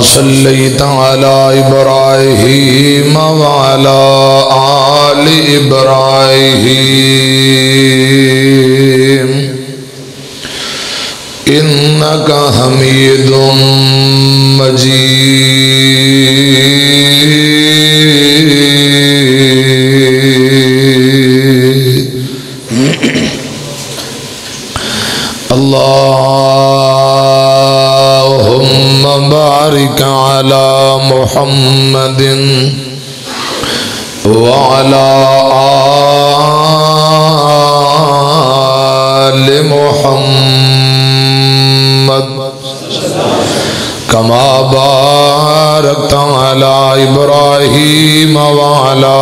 صليت على إبراهيم وعلى آل إبراهيم إنك حميد مجيد اللهم بارك على محمد وعلى آل محمد كما باركت على إبراهيم وعلى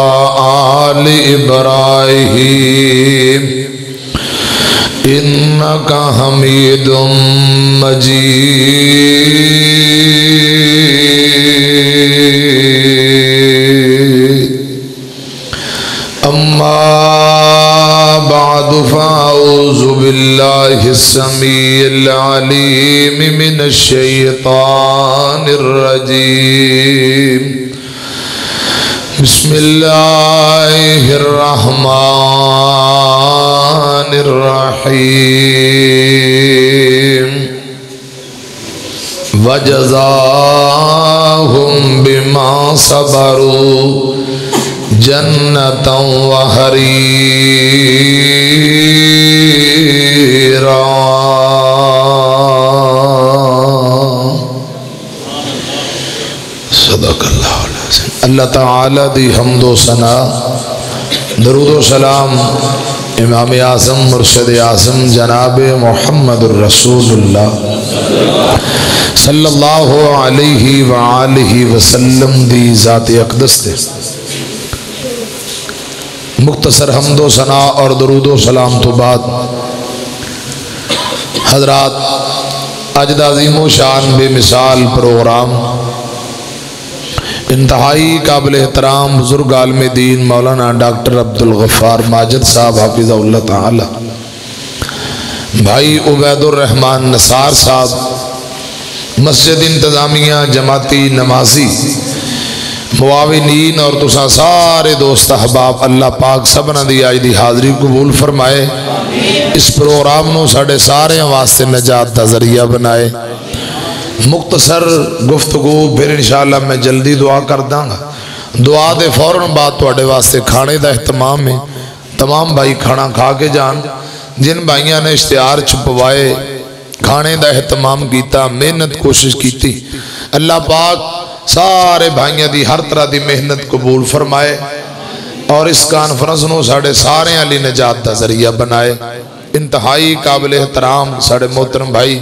آل إبراهيم إنك حميد مجيد أما بعد فأعوذ بالله السميع العليم من الشيطان الرجيم بسم الله الرحمن الرحيم وجزاهم بما صبروا جنة وحريرا صدق اللہ العظیم۔ اللہ تعالی دی حمد و ثنا، درود و سلام امام اعظم مرشد اعظم جناب محمد الرسول اللہ صلی اللہ علیہ وآلہ وسلم دی ذات اقدس دے مختصر حمد و ثنا اور درود و سلام تو بعد حضرات اجد عظیم و شان بے مثال پروگرام انتہائی قابل احترام بزرگ عالم دین مولانا ڈاکٹر عبدالغفار ماجد صاحب حافظہ اللہ تعالی، بھائی عبید الرحمن نصار صاحب، مسجد انتظامیہ، جماعتی نمازی، معاونین اور تساں سارے دوست احباب، اللہ پاک سبنا دی آج دی حاضری قبول فرمائے، اس پروگرام نو ساڑھے سارے واسطے نجات دا ذریعہ بنائے۔ مختصر گفتگو پھر انشاءاللہ میں جلدی دعا کر داں گا، دعا دے فوراً بعد توڑے واسطے کھانے دا اہتمام ہے، تمام بھائی کھانا کھا کے جان، جن بھائیاں نے اشتہار چھپوائے کھانے دا اہتمام کیتا، محنت کوشش کیتی، اللہ پاک سارے بھائیاں دی ہر طرح دی محنت قبول فرمائے اور اس کانفرنس نو ساڑھے سارے علی نجات دا ذریعہ بنائے۔ انتہائی قابل احترام ساڑھے محترم بھائی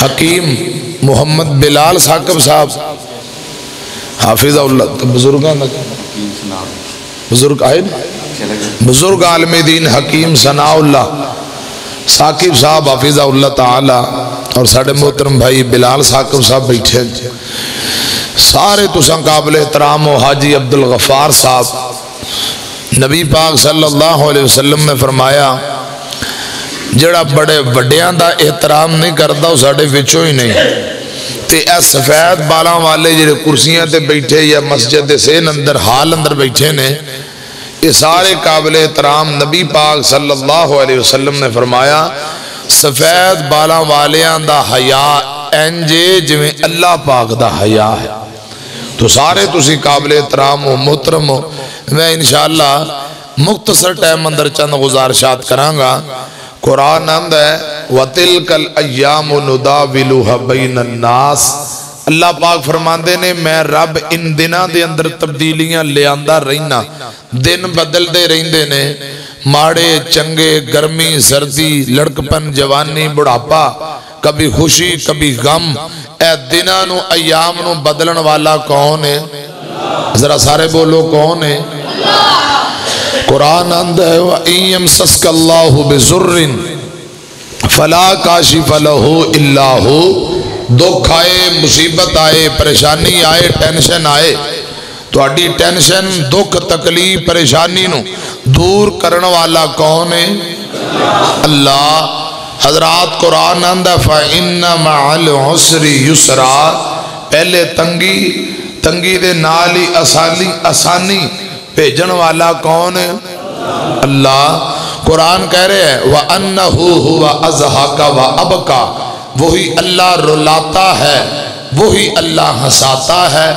حکیم محمد بلال ثاقب صاحب حافظہ اللہ، بزرگ آئے بزرگ عالم دین حکیم ثناء اللہ ثاقب صاحب حافظہ اللہ تعالی اور ساڑھے محترم بھائی بلال ثاقب صاحب بیٹھے، سارے تساں قابل احترام و حاجی عبدالغفار صاحب، نبی پاک صلی اللہ علیہ وسلم نے فرمایا جڑا بڑے وڈیاں دا احترام نہیں کرتا وہ ساڑھے وچوں ہی نہیں، تے اے سفید بالاں والے جڑے کرسیاں تے بیٹھے یا مسجد سین اندر حال اندر بیٹھے نے، یہ سارے قابل احترام نبی پاک صلی اللہ علیہ وسلم نے فرمایا سفید بالاں والیاں دا حیا انجے جویں اللہ پاک دا حیا ہے۔ تو سارے تسی قابل احترام ہو، محترم ہو، میں انشاءاللہ مختصر ٹائم اندر چند گزارشات کرانگا۔ قرآن اند ہے وَتِلْكَ الْأَيَّامُ نُدَاوِلُهَا بَيْنَ النَّاسِ، اللہ پاک فرماندے نے میں رب ان دنوں دے اندر تبدیلیاں لے آندہ رہنا، دن بدل دے رہندے نے، ماڑے چنگے گرمی سردی لڑکپن جوانی بڑھاپا، کبھی خوشی کبھی غم، اے دنوں نو ایام نو بدلن والا کون ہے؟ ذرا سارے بولو کون ہے؟ قرآن اند ہے وَإِن يَمْسَسْكَ اللَّهُ بِضُرٍّ فَلَا كَاشِفَ لَهُ إِلَّا هُوَ، دکھ آئے مصیبت آئے پریشانی آئے ٹینشن آئے تو اڈی ٹینشن دکھ تکلیف پریشانی نو دور کرن والا کون ہے؟ اللہ۔ حضرات قرآن آندہ فَإِنَّ مَعَ الْعُسْرِ يُسْرًا، پہلے تنگی دے نالی آسانی بھیجن والا کون ہے؟ اللہ۔ قرآن کہہ رہے ہیں وَأَنَّهُ هُوَ أَضْحَكَ وَأَبْكَى، وہی اللہ رلاتا ہے، وہی اللہ ہنساتا ہے۔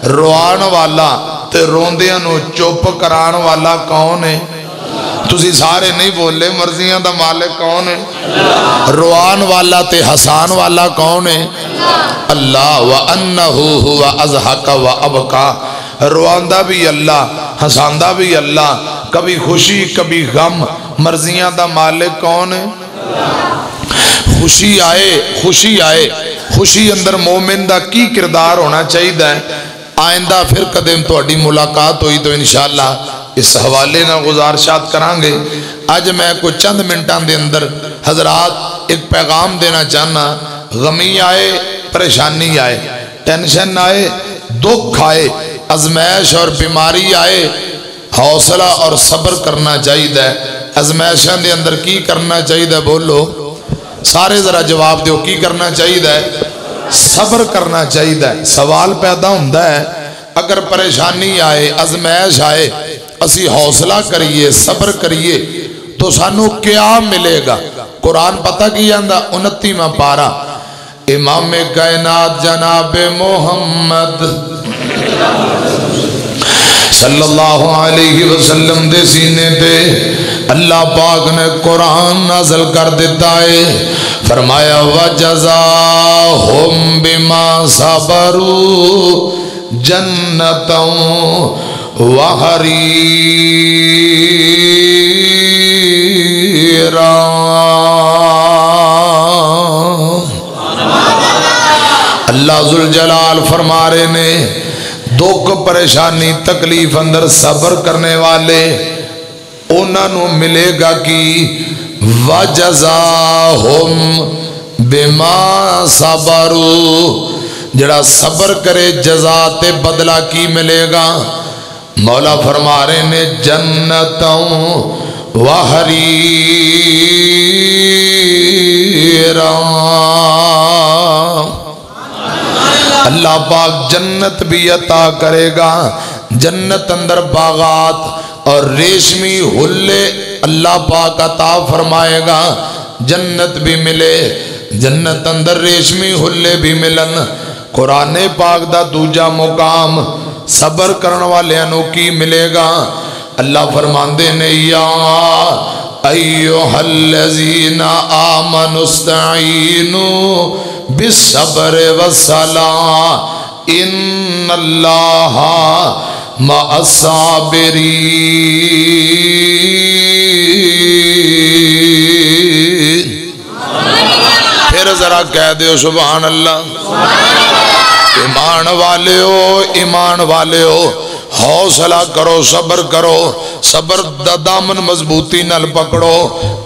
روان والا تے روندیاں نو چپ کران والا کون ہے؟ تسی سارے نہیں بولے، مرضیاں دا مالک کون ہے؟ روان والا تے حسان والا کون ہے؟ اللہ۔ وَأَنَّهُ هُوَ أَضْحَكَ وَأَبْكَى، رواندہ بھی اللہ، حساندہ بھی اللہ، کبھی خوشی کبھی غم، مرضیاں دا مالک کون ہے؟ خوشی آئے خوشی اندر مومن دا کی کردار ہونا چاہیے؟ آئندہ پھر قدم توڑی ملاقات ہوئی تو انشاءاللہ اس حوالے نہ گزارشات کرانگے۔ آج میں کوئی چند منٹان دے اندر حضرات ایک پیغام دینا چاہنا، غمی آئے، پریشانی آئے، ٹینشن آئے، دکھ آئے، ازمائش اور بیماری آئے، حوصلہ اور صبر کرنا چاہیے۔ ازمائشان دے اندر کی کرنا چاہیے؟ بولو سارے ذرا جواب دیو، کی کرنا چاہیے؟ صبر کرنا چاہیے۔ سوال پیدا ہوندہ ہے اگر پریشانی آئے، ازمائش آئے، اسی حوصلہ کریے، صبر کریے تو سانو کیا ملے گا؟ قرآن پتہ کیا اندہ 29واں پارہ، امام کائنات جناب محمد صلی اللہ علیہ وسلم دے سینے دے اللہ پاک نے قرآن نازل کر دیتا ہے، فرمایا وَجَزَاهُمْ بِمَا صَبَرُوا جَنَّةً وَحَرِيرًا۔ اللہ ذوالجلال فرما رہے نے دکھ پریشانی تکلیف اندر صبر کرنے والے انہاں نو ملے گا کی وَجَزَاهُمْ بِمَا صَبَرُوا، جڑا صبر کرے جزا تے بدلہ کی ملے گا؟ مولا فرما رہے نے جنتوں وحریرا، اللہ پاک جنت بھی عطا کرے گا، جنت اندر باغات اور ریشمی حلے اللہ پاک عطا فرمائے گا، جنت بھی ملے، جنت اندر ریشمی حلے بھی ملن۔ قرآن پاک دا دوجا مقام صبر کرن والے انو کی ملے گا؟ اللہ فرماندے نے یا ایوہ الذین آمنوا استعینوا بالصبر والصلاة ان اللہ مع الصابرین۔ پھر ذرا کہہ دیو سبحان اللہ۔ ایمان والے ہو حوصلہ کرو، صبر کرو، صبر دا دامن مضبوطی نال پکڑو۔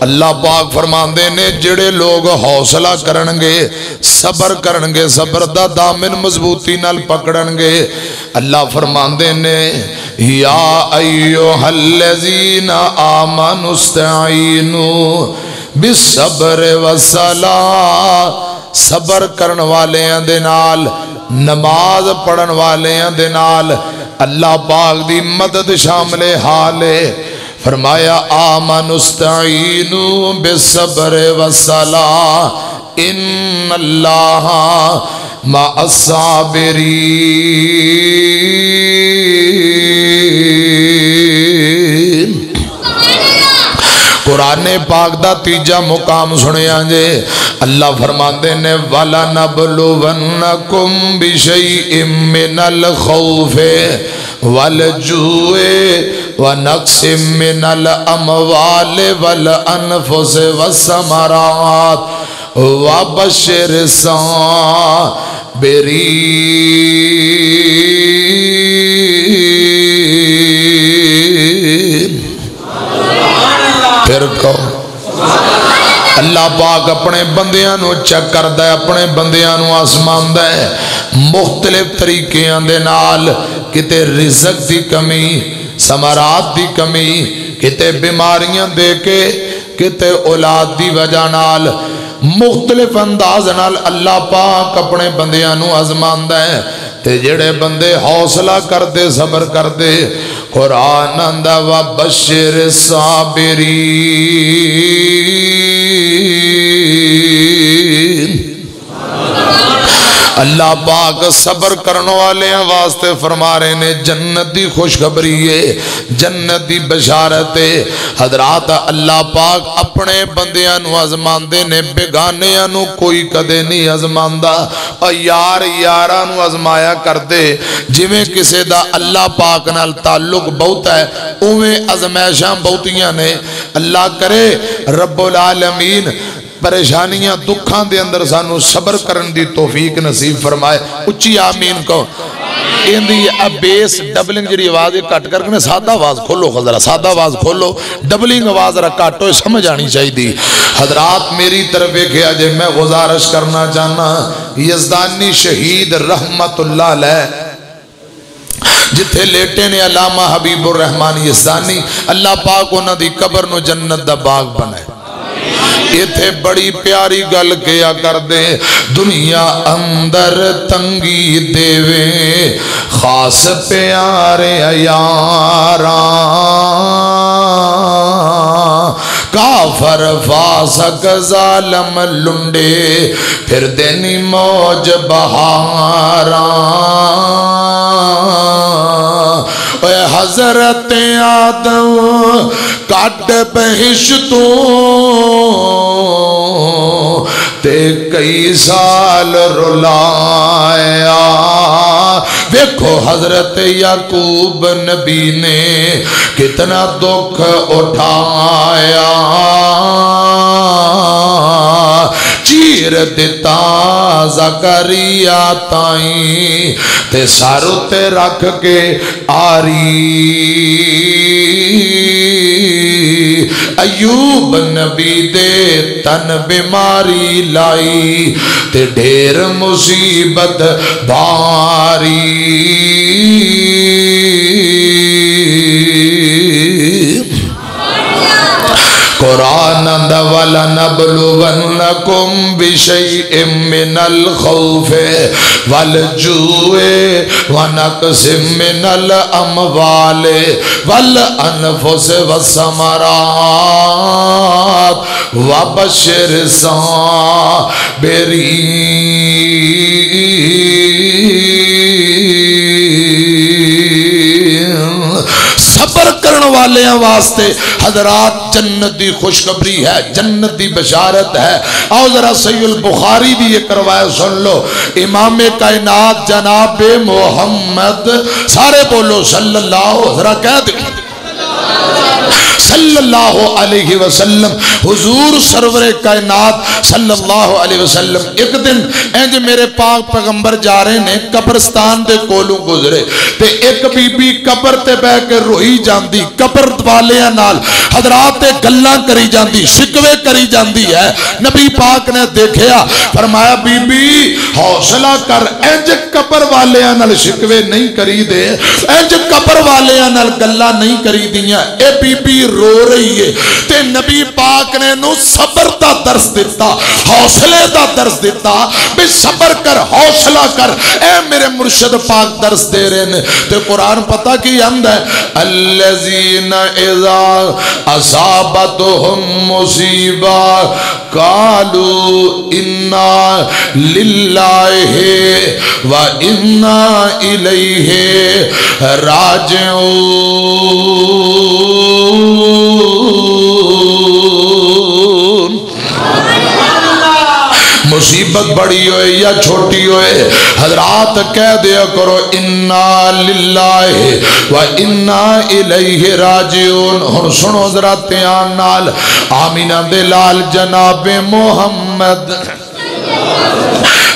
اللہ پاک فرماندے نے جڑے لوگ حوصلہ کرنگے، صبر کرنگے، صبر دا دامن مضبوطی نال پکڑنگے، اللہ فرماندے نے یا ایوہ الذین آمنوا استعینوا بالصبر والصلاة، صبر کرن والے ہیں دے نال، نماز پڑھن والے ہیں دے نال اللہ پاک دی مدد شامل حالے۔ فرمایا آمنوا استعینوا بالصبر والصلاة ان اللہ مع الصابرین۔ قرآن پاک دا تیجا مقام سنے آنجے، اللہ فرماندے نے وَلَنَبْلُوَنَّكُمْ بِشَيْءٍ مِّنَ الْخَوْفِ وَالْجُوعِ وَنَقْصٍ مِّنَ الْأَمْوَالِ وَالْأَنفُسِ وَالثَّمَرَاتِ وَبَشِّرِ الصَّابِرِينَ۔ پھر کہو اللہ پاک اپنے بندیاں نو چیک کردہ ہے، اپنے بندیاں نو آسمان دے مختلف طریقے دے نال، کتے رزق دی کمی، ثمرات دی کمی، کتے بیماریاں دے کے، کتے اولاد دی وجہ نال مختلف انداز نال اللہ پاک اپنے بندیاں نو آزماندا ہے تے جڑے بندے حوصلہ کردے صبر کردے قرآن آندا وبشر الصابرین اللہ پاک صبر کرنے والے واسطے فرما رہے نے جنت دی خوشخبری ہے جنت دی بشارت ہے حضرات اللہ پاک اپنے بندیاں نو آزماندے نے بیگانیاں نو کوئی کدے نہیں آزماندا اور یار یاراں نو آزمایا کردے جویں کسے دا اللہ پاک نال تعلق بہت ہے اویں آزمائشاں بہتیاں نے اللہ کرے رب العالمین پریشانیاں دکھاں دے اندر سانو صبر کرن دی توفیق نصیب فرمائے اچھی آمین کو ان دی بیس ڈبلنگ جڑی آواز کٹ کر کے سادہ آواز کھولو خضرہ سادہ آواز کھولو ڈبلنگ آواز رکھ کاٹو سمجھ آنی چاہی دی حضرات میری طرف ایک ہے میں گزارش کرنا چاہنا یزدانی شہید رحمت اللہ علیہ جتھے لیٹے نے علامہ حبیب الرحمن یزدانی اللہ پاک انہاں دی قبر نو جنت دا باغ بنائے یہ تھے بڑی پیاری گل کیا کر دے دنیا اندر تنگی دیوے خاص پیارے یاراں کافر فاسق ظالم لنڈے پھر دینی موج بہاراں اے حضرت آدم کٹ بہشتوں تے کئی سال رلایا دیکھو حضرت یعقوب نبی نے کتنا دکھ اٹھایا چیر دیتا زکریا تائیں تے سارو تے رکھ کے آری ایوب نبی دے تن بیماری لائی تے ڈھیر مصیبت باری قرآن اندولا نبلونکم بشیء من الخوف والجوع ونقص من الاموال والانفس والثمرات وبشر الصابرین صبر کرن والے واسطے حضرات جنت دی خوشخبری ہے جنت دی بشارت ہے آؤ ذرا صحیح البخاری بھی یہ کروائے سن لو امام کائنات جناب محمد سارے بولو صلی اللہ ذرا کہہ دیں صلی اللہ علیہ وسلم حضور سرور کائنات صلی اللہ علیہ وسلم ایک دن اینج میرے پاک پیغمبر جا رہے نے قبرستان دے کولوں گزرے تے ایک بی بی قبر تے بہ کے روئی جاندی قبر والیاں نال حضرات گلاں کری جاندی شکوے کری جاندی ہے نبی پاک نے دیکھیا فرمایا بی بی حوصلہ کر اینج قبر والیاں نال شکوے نہیں کری دے اینج قبر والیاں نال گلاں نہیں کری دیاں اے بی بی رو رہی ہے تے نبی پاک نے نو صبر دا درس دیتا حوصلے دا درس دیتا بے صبر کر حوصلہ کر اے میرے مرشد پاک درس دے رہے ہیں تے قرآن پتہ کی حمد ہے الذین اذا اصابتهم مصیبہ قالوا انا للہ و انا الیہ راجعون مصیبت بڑی ہوئے یا چھوٹی ہوئے حضرات کہہ دیا کرو انا للہ و انا الیہ راجعون ہن سنو ذرا دھیان نال آمینہ دے لال جناب محمد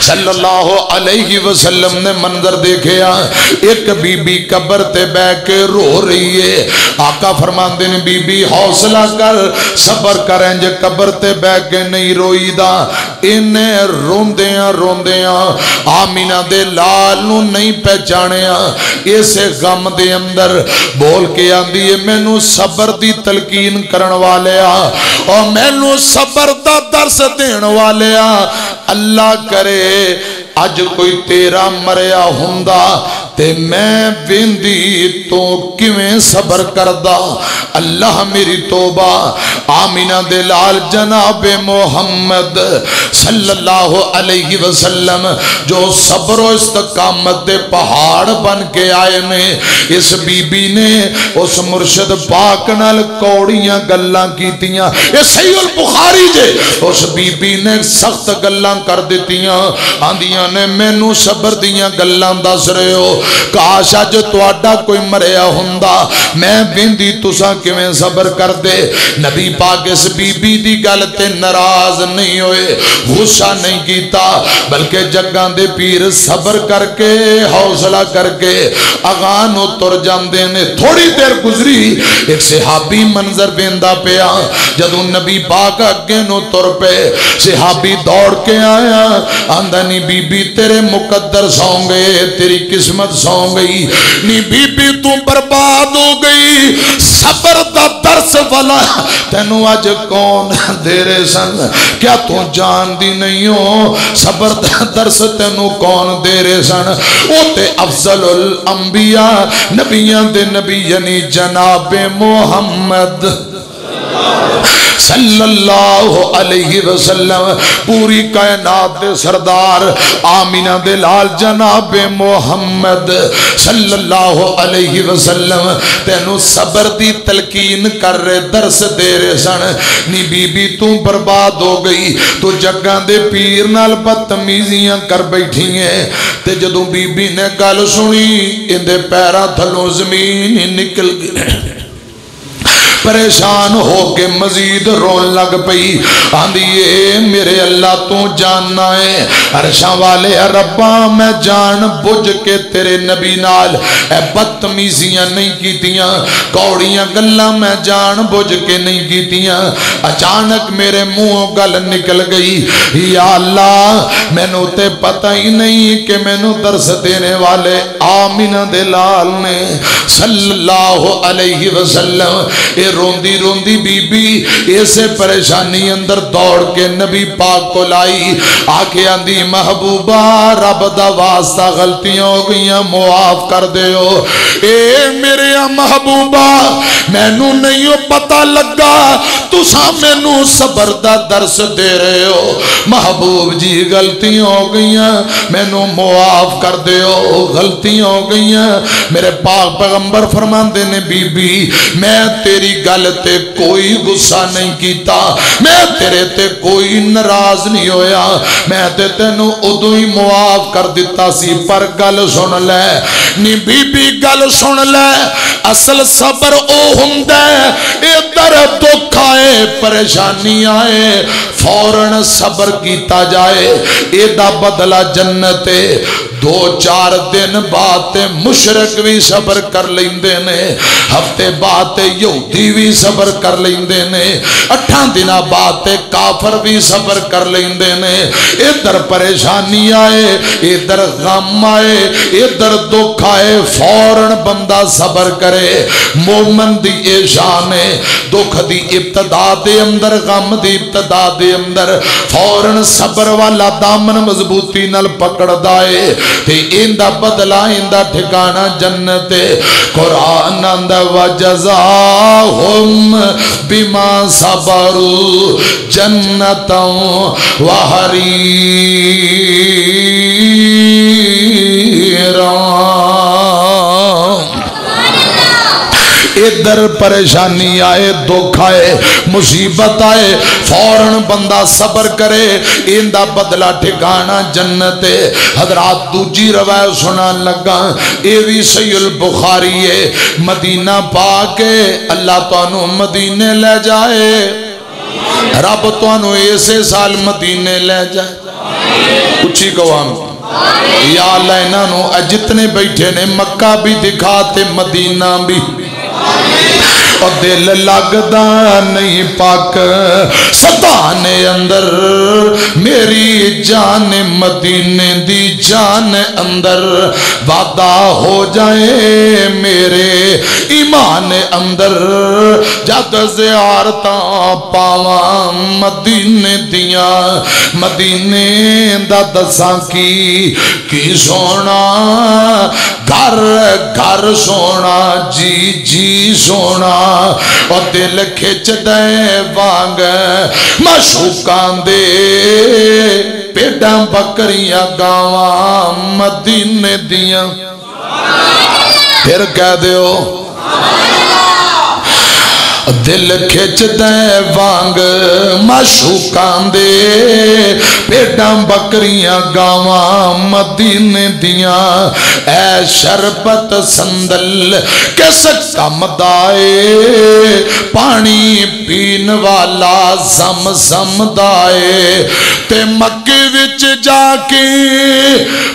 صلی اللہ علیہ وسلم نے منظر دیکھیا ایک بی بی قبر تے بے کے رو رہی ہے آقا فرماندے نے بی بی حوصلہ کر صبر کریں جے قبر تے بے کے نہیں روئی دا انہیں روندیاں روندیاں آمینہ دے لال نو نہیں پہچانیا اسے غم دے اندر بول کے آندی ہے مینوں صبر دی تلقین کرن والیا اور مینوں صبر دا درس دین والیا اللہ کرے اج کوئی تیرا مریا ہوندا تے میں ویندی تو کیویں صبر کردا اللہ میری توبہ آمینہ دے لال جناب محمد صلی اللہ علیہ وسلم جو صبر و استقامت دے پہاڑ بن کے آئے نے اس بی بی نے اس مرشد پاک نال کوڑیاں گلاں کیتیاں یہ صحیح البخاری جے اس بی بی نے سخت گلاں کر دیتیاں آندیاں نے مینوں صبر دیاں گلاں دس رہے ہو کاش اج تواڈا کوئی مریا ہوندا میں ویندی تساں کیویں صبر کر دے نبی پاک اس بی بی دی گل تے ناراض نہیں ہوئے غصہ نہیں کیتا بلکہ جگاں دے پیر صبر کر کے حوصلہ کر کے اگاں نو تر جاندے نے تھوڑی دیر گزری ایک صحابی منظر ویندا پیا جدوں نبی پاک اگے نو تر پے صحابی دوڑ کے آیا آندا نی بی بی تیرے مقدر سوں گئے تیری قسمت سوں گئی نی بی بی تو برباد ہو گئی صبر دا درس والا تینو آج کون دے رہے سن کیا تو جان دی نہیں ہو صبر دا درس تینو کون دے رہے سن او تے افضل الانبیاء نبیاں دے نبی یعنی جناب محمد صلی اللہ علیہ وسلم پوری کائنات دے سردار آمینہ دے لال جناب محمد صلی اللہ علیہ وسلم تینو صبر دی تلقین کر رہے درس دے رہے سن نی بی بی تو برباد ہو گئی تو جگاں دے پیر نال بدتمیزیاں کر بیٹھی ہیں تے جدوں بی بی نے گل سنی اندے پیراں تھلوں زمین ہی نکل گئی پریشان ہو کے مزید رون لگ پئی آندیے میرے اللہ تو جاننا ہے عرشاں والے ربا میں جان بجھ کے تیرے نبی نال اے بدتمیزیاں نہیں کیتیاں کوڑیاں گلاں میں جان بجھ کے نہیں کیتیاں اچانک میرے منہ گل نکل گئی یا اللہ مینوں تے پتہ ہی نہیں کہ مینوں درس دینے والے آمینہ دے لال نے صلی اللہ علیہ وسلم روندی روندی بی بی ایسے پریشانی اندر دوڑ کے نبی پاک کو لائی آکے آندی محبوبہ رب دا واسطہ غلطیاں ہو گئیاں معاف کر دے ہو اے میرے محبوبہ مینوں نہیں ہو پتہ لگا تساں مینوں صبر دا درس دے رہے ہو محبوب جی غلطیاں ہو گئیاں مینوں معاف کر دے ہو غلطیاں ہو گئیاں میرے پاک پیغمبر فرماندے نے بی بی میں تیری گل تے کوئی غصہ نہیں کیتا میں تیرے تے کوئی ناراض نہیں ہویا میں تے تینو ادو ہی معاف کر دیتا سی پر گل سن لے نی بی بی گل سن لے اصل صبر او ہندے اے درد دکھ آئے پریشانی آئے فوراً صبر کیتا جائے اے دا بدلہ جنت دو چار دن بعد مشرک بھی صبر کر لیندے نے ہفتے بعد یہودی بھی صبر کر لیندے نے 8 دن بعد کافر بھی صبر کر لیندے نے ادھر پریشانی آئے ادھر غم آئے ادھر دکھ آئے فوراً بندہ صبر کرے مومن دی اے شان ہے دکھ دی ابتدا دے اندر غم دی ابتدا دے اندر فوراً صبر والا دامن مضبوطی نال پکڑ دائے تے اندہ بدلہ اندہ ٹھکانہ جنت قرآن اندہ وجزاہم بما صبروا جنتا وحریرا ادھر پریشانی آئے دکھ آئے مصیبت آئے فوراً بندہ صبر کرے اندہ بدلہ ٹھکانہ جنت حضرات دوجی روایت سنا لگا اے بھی صحیح البخاری ہے مدینہ پاک اللہ تانوں مدینے لے جائے رب تانوں ایسے سال مدینے لے جائے کچھ ہی قوام یا اللہ انہوں جتنے بیٹھے نے مکہ بھی دکھاتے مدینہ بھی اور دل لگدا نہیں پاک سدان اندر میری جان مدینے دی جان اندر وعدہ ہو جائے میرے ایمان اندر جد زیارتاں پاواں مدینے دیاں مدینے دا دساں کی سونا گھر گھر سونا جی جی سونا اور دل کھچ دے وانگ معشوقاں دے پیڑاں بکریاں گاواں مدینے دیاں پھر کہہ دیو دل کھچ دے وانگ معشوقاں دے پیڑاں بکریاں گاواں مدینے دیاں اے شربت سندل کس کم دائے پانی پین والا زم زم دائے تے مکے وچ جا کے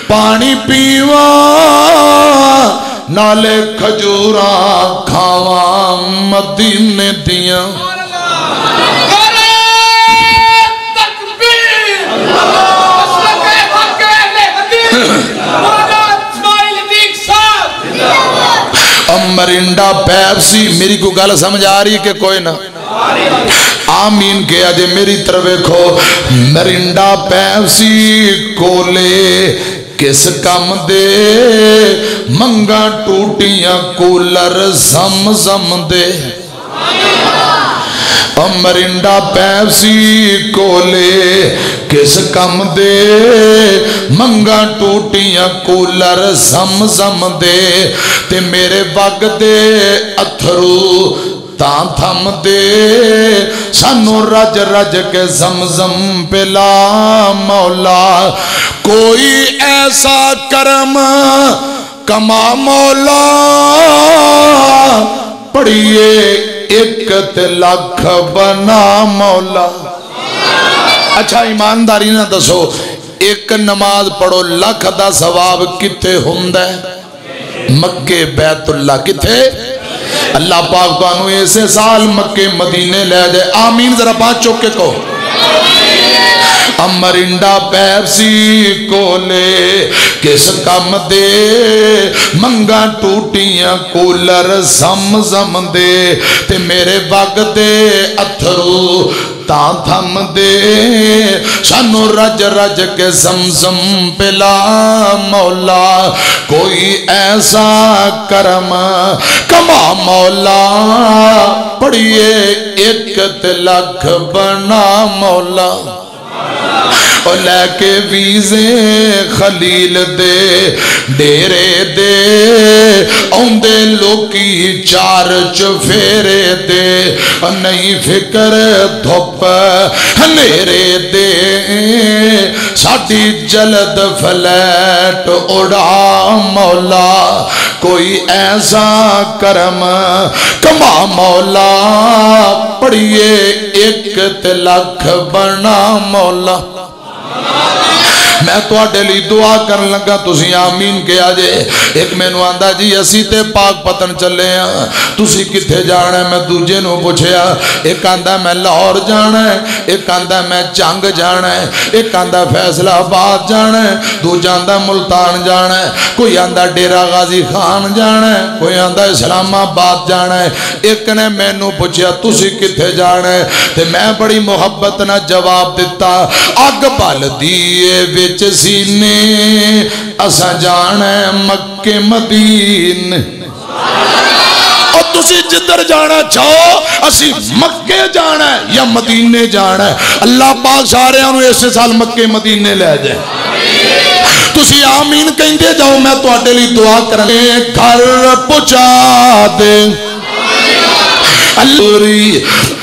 پانی پیواں نالے کھجوراں کھاواں مدینے دیاں مرنڈا پیپسی میری کو گل سمجھ آ رہی کہ کوئی نہ آمین کیا جے میری طرف دیکھو مرنڈا پیپسی کولے کس کم دے منگا ٹوٹیاں کولر زم زم دے مرنڈا پیپسی کولے کس کم دے منگا ٹوٹیاں کولر زم زم دے تے میرے وگ دے اتھرو تاں تھم دے سانو رج رج کے زمزم پلا مولا کوئی ایسا کرم کما مولا پڑھئے ایک لاکھ بنا مولا اچھا ایمانداری نہ دسو ایک نماز پڑھو لاکھ دا ثواب کتے ہوندہ مکے بیت اللہ کتے اللہ پاک تو انہوں ایسے سال مکے مدینے لے جائے آمین ذرا پانچ چوکے کو مرنڈا پیپسی کولے کس کم دے منگا ٹوٹیاں کولر زم زم دے تے میرے وگ دے اتھرو تاں تھم دے سانو رج رج کے زمزم پلا مولا کوئی ایسا کرم کما مولا پڑھئے ایک لاکھ بنا مولا اور لے کے ویزے خلیل دے ڈیرے دے اوندے لوکی چار چفیرے دے اور نہیں فکر دھوپ ہنیرے دے ساڑھی جلد فلیٹ اڑا مولا کوئی ایسا کرم کما مولا پڑھئے ایک لاکھ بنا مولا میں تو آڈے لی دعا کرن لگا تُسی آمین کیا جے ایک میں نو آندہ جی اسی تے پاک پتن چلے ہیں تُسی کتھے جانا ہے میں دوجے نو پوچھیا ایک آندہ میں لاہور جانا ہے ایک آندہ میں چنگ جانا ہے ایک آندہ فیصلہ آباد جانا ہے دوجہ آندہ ملتان جانا ہے کوئی آندہ ڈیرہ غازی خان جانا ہے کوئی آندہ اسلام آباد جانا ہے ایک نے میں نو پوچھیا تُسی کتھے جانا ہے تے میں بڑی محبت نہ جواب دیتا آگ بال دیئے وچ سینے اسا جانا ہے مکہ مدین اور تسی جدر جانا چاہو اسی مکہ جانا ہے یا مدینے جانا ہے اللہ پاک سارے انہوں ایسے سال مکہ مدینے لے جائے تسی آمین کہیں دے جاؤ میں تو آٹے لی دعا کرنے گھر پچا دے اللہ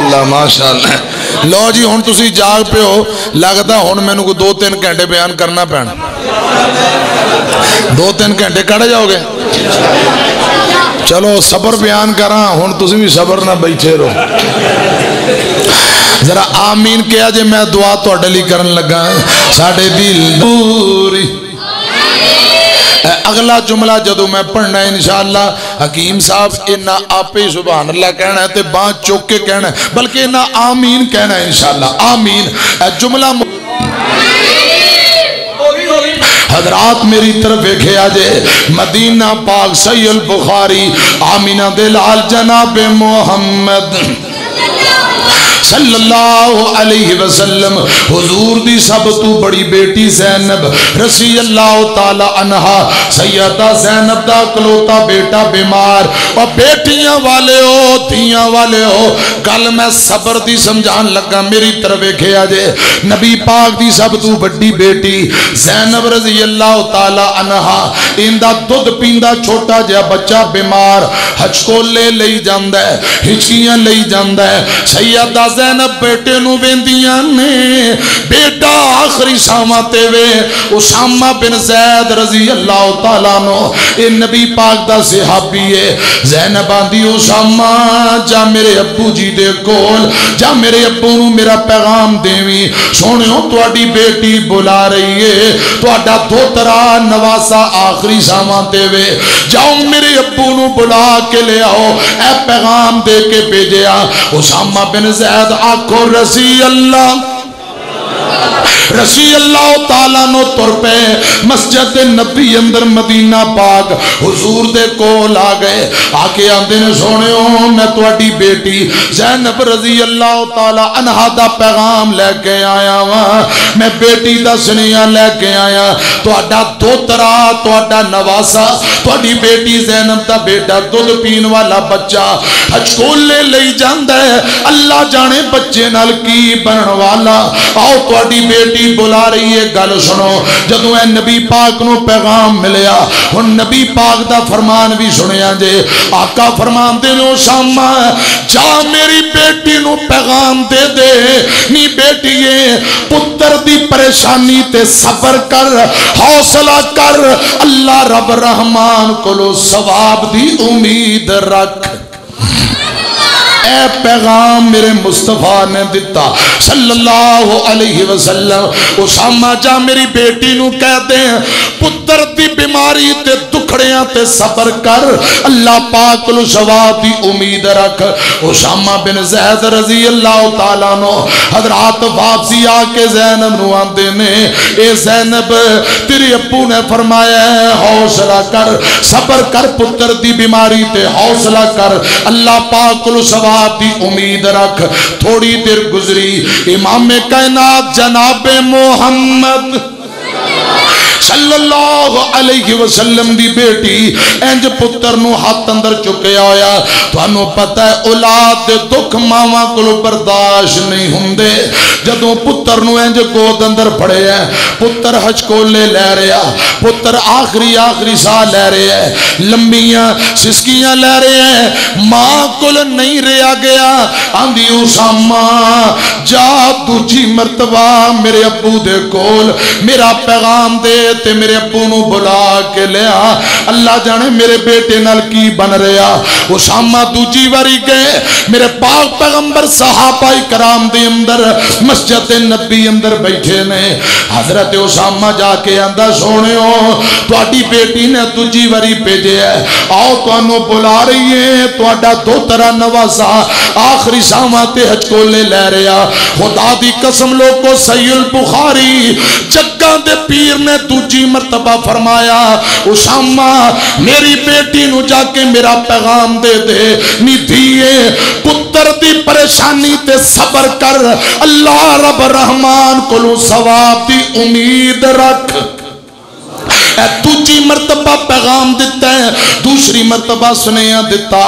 ماشاءاللہ ماشاءاللہ. لو جی ہن تسی جاگ پہ ہو لگتا ہن مینوں کو 2-3 گھنٹے بیان کرنا پینا. 2-3 گھنٹے کڑ جاؤ گے. چلو صبر بیان کراں ہن تسی بھی صبر نہ بیٹھے رہو. ذرا آمین کیا جے میں دعا تواڈے لئی کرن لگا. ساڈے دل دوری اگلا جملہ جدو میں پڑھنا ہے انشاءاللہ حکیم صاحب انہا آپ ہی سبحان اللہ کہنا ہے تے بات چوک کے کہنا ہے بلکہ انہا آمین کہنا ہے انشاءاللہ. آمین جملہ حضرات میری طرف ایک آجے مدینہ پاک صحیح البخاری آمینہ دلال جناب محمد صلی اللہ علیہ وسلم حضور دی سب تو بڑی بیٹی زینب رضی اللہ تعالی عنہ سیدہ زینب دا کلوتا بیٹا بیمار اور بیٹیاں والے ہو دھیاں والے ہو. کل میں صبر دی سمجھان لگا میری طرف ایک آجے نبی پاک دی سب تو بڑی بیٹی زینب رضی اللہ تعالی عنہ اندہ دودھ پیندہ چھوٹا جا بچہ بیمار ہچکولے لئی جاندہ ہے ہچکیاں لئی جاندہ ہے. سیدہ زینب بیٹے نو ویندیاں نے بیٹا آخری ساماتے وے اسامہ بن زید رضی اللہ تعالیٰ نو اے نبی پاک دا صحابی ہے. زینب آندی اسامہ جا میرے ابو جی دے کول جا میرے ابو نو میرا پیغام دیویں سونے ہو تواڈی بیٹی بلا رہی ہے تواڈا دوترا نواسا آخری ساماتے وے جاؤ میرے ابو نو بلا کے لے آؤ اے پیغام دے کے بھیجیا. اسامہ بن زید آکھو رضی اللہ تعالیٰ نو تر پہ مسجد نبی اندر مدینہ پاک حضور دے کول آ گئے آکے آندے نے سونے ہو میں تواڈی بیٹی زینب رضی اللہ تعالیٰ عنہ دا پیغام لے کے آیا ہاں میں بیٹی دا سنیاں لے کے آیا تواڈا دوترا تواڈا نواسا تواڈی بیٹی زینب دا بیٹا دودھ پین والا بچہ ہچکولے لئی جاندہ ہے اللہ جانے بچے نال کی بنن والا. آؤ تواڈی بیٹی بلا رہی ہے گل سنو. جدوں اے نبی پاک نو پیغام ملیا ہن نبی پاک دا فرمان بھی سنیا جے. آقا فرمان دے نو اسامہ جا میری بیٹی نو پیغام دے دے نی بیٹیے پتر دی پریشانی تے صبر کر حوصلہ کر اللہ رب رحمان کولو ثواب دی امید رکھ. اے پیغام میرے مصطفیٰ نے دیتا صلی اللہ علیہ وسلم. اسامہ جا میری بیٹی نو کہہ دیں پتر دی بیماری تے دکھڑیاں تے صبر کر اللہ پاک لو ثواب دی امید رکھ. اسامہ بن زید رضی اللہ تعالیٰ نو حضرات واپسی آکے زینب نو آندے نے اے زینب تیرے ابو نے فرمایا ہے حوصلہ کر صبر کر پتر دی بیماری تے حوصلہ کر اللہ پاک لو ثواب دی امید رکھ. تھوڑی دیر گزری امام کائنات جناب محمد صلی اللہ علیہ وسلم دی بیٹی انج پتر نو ہاتھ اندر چکیا ہویا. تانوں پتہ ہے اولاد دے دکھ ماواں کولوں برداشت نہیں ہوندے. جدوں پتر نو انج گود اندر پھڑے ہے پتر ہچکولے لے رہا پتر آخری ساہ لے رہے ہے لمبیاں سسکیاں لے رہے ہیں ماں کول نہیں رہا گیا. آندی اسامہ جا دوجی مرتبہ میرے ابو دے کول میرا پیغام دے تے میرے ابو نو بلا کے لیا اللہ جانے میرے بیٹے نال کی بن رہا. اسامہ دوجی واری گئے میرے پاک پیغمبر صحابہ کرام دے اندر مسجد نبی اندر بیٹھے نے. حضرت اسامہ جا کے آندا سونے ہو تواڈی بیٹی نے دوجی واری بھیجے ہے آؤ تانوں بلا رہی ہے تواڈا دوترا نواسا آخری ساواں تے ہچکولے لے رہا. خدا دی قسم لوگو صحیح البخاری جگہ دے پیر نے دوجی مرتبہ فرمایا اسامہ میری بیٹی نو جا کے میرا پیغام دے دے نی دھیے پتر دی پریشانی تے صبر کر اللہ رب رحمان کولو ثواب دی امید رکھ. دوسری مرتبہ پیغام دیتا ہے دوسری دوسری مرتبہ سنیا دیتا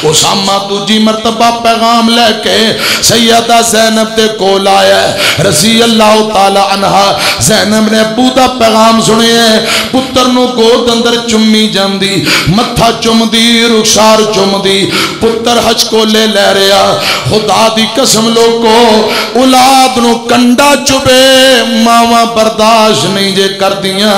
اسامہ دوجی مرتبہ پیغام لے کے سیدہ زینب دے کول آیا رضی اللہ تعالی عنہ زینب نے ابو دا پیغام سنے پتر نو گود اندر چمی جاندی متھا چم دی رخسار چم دی پتر حج کو لے رہا خدا دی قسم لوگو اولاد نو کنڈا چبے ماما برداشت نہیں جے کر دیا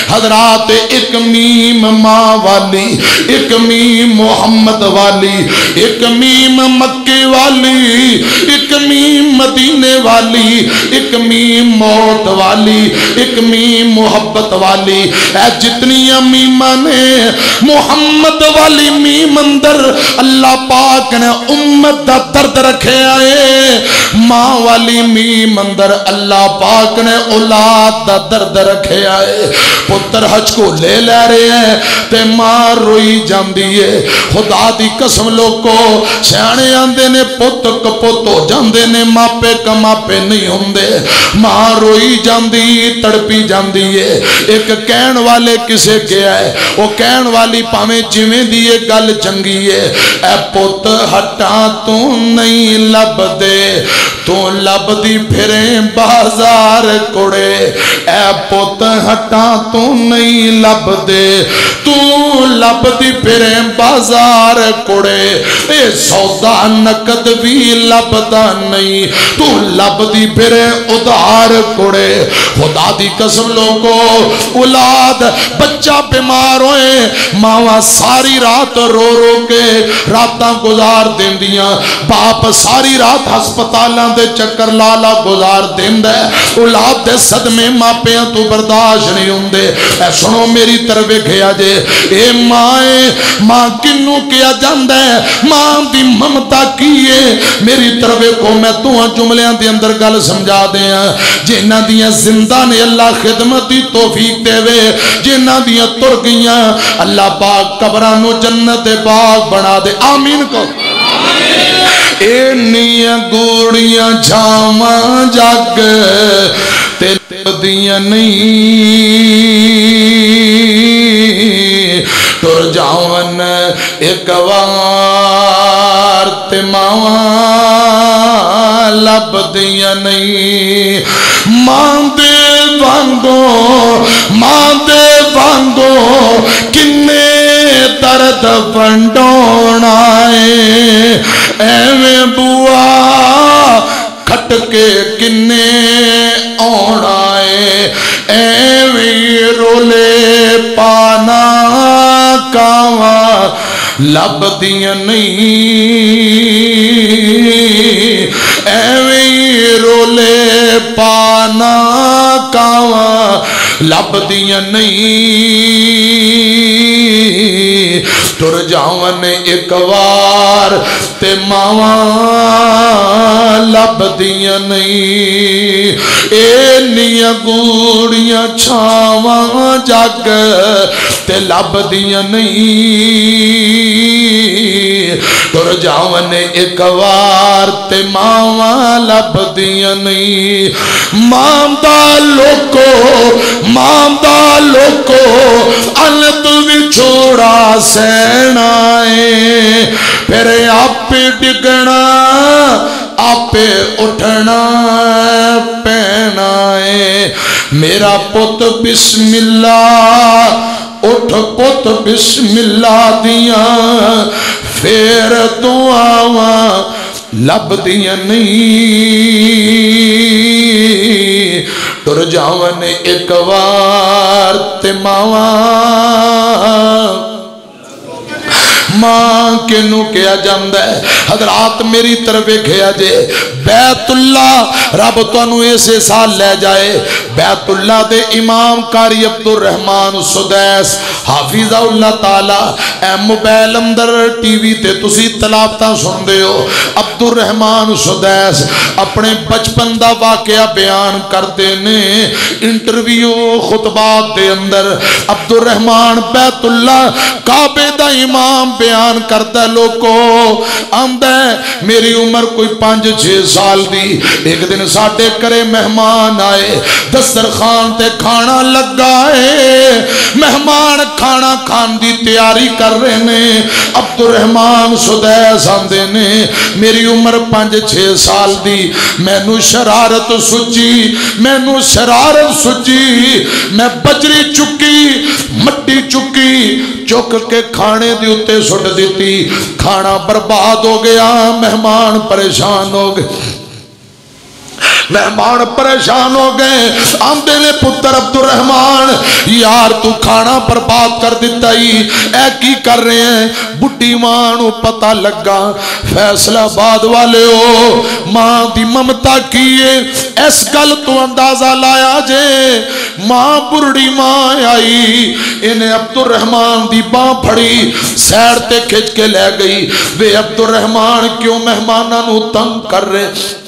حضرات ایک میم ماں والی ایک میم محمد والی ایک میم مکے والی ایک میم مدینے والی ایک میم موت والی ایک میم محبت والی اے جتنی میمہ نے محمد والی میم اندر اللہ پاک نے امت دا درد رکھے آئے ماں والی میم اندر اللہ پاک نے اولاد دا درد رکھے آئے پتر حج کو لے رہے ہیں تے ماں روئی جاندی ہے خدا دی قسم لوگو سیانے آندے نے پت کپت ہو جاندے نے ماپے کماپے نہیں ہوندے ماں روئی جاندی تڑپی جاندی ہے ایک کہن والے کسے گیا ہے وہ کہن والی پاویں جویں دی یہ گل چنگی ہے اے پت ہٹا تو نہیں لب دے تو لب دی پھریں بازار کڑے اے پت ہٹا تو نہیں لب دے تو لب دی پھریں بازار کڑے اے سودا نقد بھی لبدا نہیں تو لب دی پھریں ادھار کڑے خدا دی قسم لوگو اولاد بچہ بیمار ہوئے ماں ساری رات رو رو کے راتاں گزار دیں دیاں باپ ساری رات ہسپتالاں دے چکر لالا گزار دیں دے اولاد دے صدمے ماں پیاں تو برداشت نہیں ہوں دے اے سنو میری طرف گیا جے اے ماں کنو کیا جاندہ ہے ماں دی ممتا کیے میری طرف کو میں تو جملیاں دی اندر گل سمجھا دیا جنہ دیا زندہ نے اللہ خدمتی توفیق دے وے جنہ دیا تر گئیاں اللہ پاک قبرانو جنت پاک بنا دے آمین کو اینیاں گوڑیاں جھاواں جگ تے دیاں نہیں تر جاون ایک وار تے ماواں لب دیاں نہیں ماں دے وانگو کنے درد ونڈونا ہے ایویں بوا کھٹ کے کنے آنا ہے ایویں رولے پانا کاواں لب دیاں نہیں ایویں رولے پانا کاواں لب دیاں نہیں تر جاون ایک وار تے ماواں لب دیاں نہیں اینیاں گوڑیاں چھاواں جگ تے لب دیاں نہیں تر جاون ایک وار تے ماواں لب دیاں نہیں ماں دا لوکو علت وچھوڑا سینائے پھر آپ ڈگنا آپ اٹھنا پہنائے میرا پت بسم اللہ اٹھ پت بسم اللہ دیاں پھر دعاواں لب دیاں نہیں تر جاون ایک وار تے ماواں ماں کنو کیا جاندہ ہے حضرات میری طرف گیا جے بیت اللہ رب تو انو ایسے سال لے جائے بیت اللہ دے امام قاری عبدالرحمن سدیس حافظ اللہ تعالی اے موبائل اندر ٹی وی تے تسی تلاوتاں سن دے ہو عبدالرحمن سدیس اپنے بچپن دا واقعہ بیان کر دینے انٹرویو خطبات دے اندر عبدالرحمن بیت اللہ کعبے دا امام بیان کرتا لوگو آمدہ میری عمر کوئی 5-6 سال دی ایک دن دن ساڈے گھرے مہمان آئے دسترخوان تے کھانا لگا ہے مہمان کھانا کھان دی تیاری کر رہے نے عبد الرحمان سدیس آندے نے میری عمر 5-6 سال دی مینوں شرارت سجی میں بجری چکی مٹی چکی چک کے کھانے دی اتے سٹ دیتی کھانا برباد ہو گیا مہمان پریشان ہو گئے آندے نے پتر عبد الرحمان یار تو کھانا برباد کر دیتا ہی اے کی کر رہے ہیں بڈی ماں نو پتہ لگا فیصلہ آباد والے ہو ماں دی ممتا کیے اس گل تو اندازہ لایا جے ماں بڑی ماں آئی انہیں عبد الرحمان دی باں پھڑی سیر تے کھچ کے لے گئی وے عبد الرحمان کیوں مہماناں نو تنگ کر رہے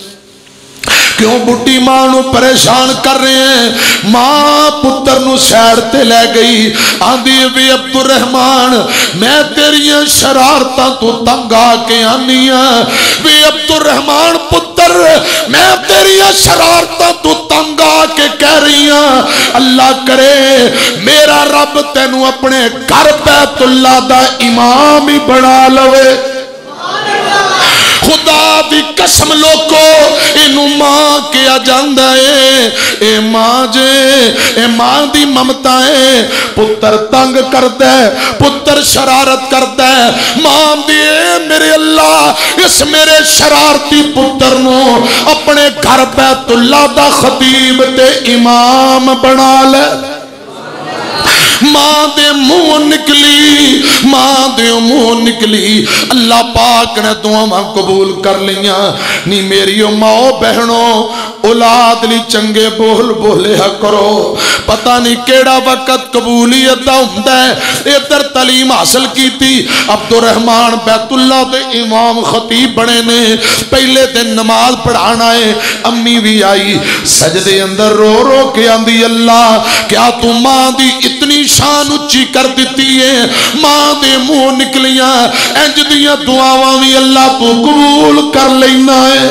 کیوں بڑی ماں نو پریشان کر رہے ہیں ماں پتر نو سیر تے لے گئی آندھی وی عبد الرحمان میں تیریاں شرارتاں تو تنگ آ کے آنی ہاں وی عبد الرحمان پتر میں تیریاں شرارتاں تو تنگ آ کے کہہ رہی ہاں اللہ کرے میرا رب تینو اپنے گھر بیت اللہ دا امام ہی بنا لوے خدا دی قسم لوکو انو ماں کیا جاندہ ہے اے ماں جے اے ماں دی ممتا ہے پتر تنگ کرتا ہے پتر شرارت کرتا ہے ماں دی میرے اللہ اس میرے شرارتی پتر نو اپنے گھر بیت اللہ دا خطیب تے امام بنا لے ماں دے منہ نکلی اللہ پاک نے دعاواں قبول کر لیاں نی میری ماں بہنوں اولاد لی چنگے بول بولے کرو پتہ نہیں کیڑا وقت قبولیت دا ہوندا ہے ادھر تعلیم حاصل کیتی عبد الرحمان بیت اللہ دے امام خطیب بنے نے پہلے دن نماز پڑھانا ہے امی بھی آئی سجدے اندر رو رو کے آندی اللہ کیا تو ماں دی اتنی شان اچھی کر دیتی ہے ماں دے منہ نکلیاں انج دیاں دعاواں بھی اللہ تو قبول کر لینا ہے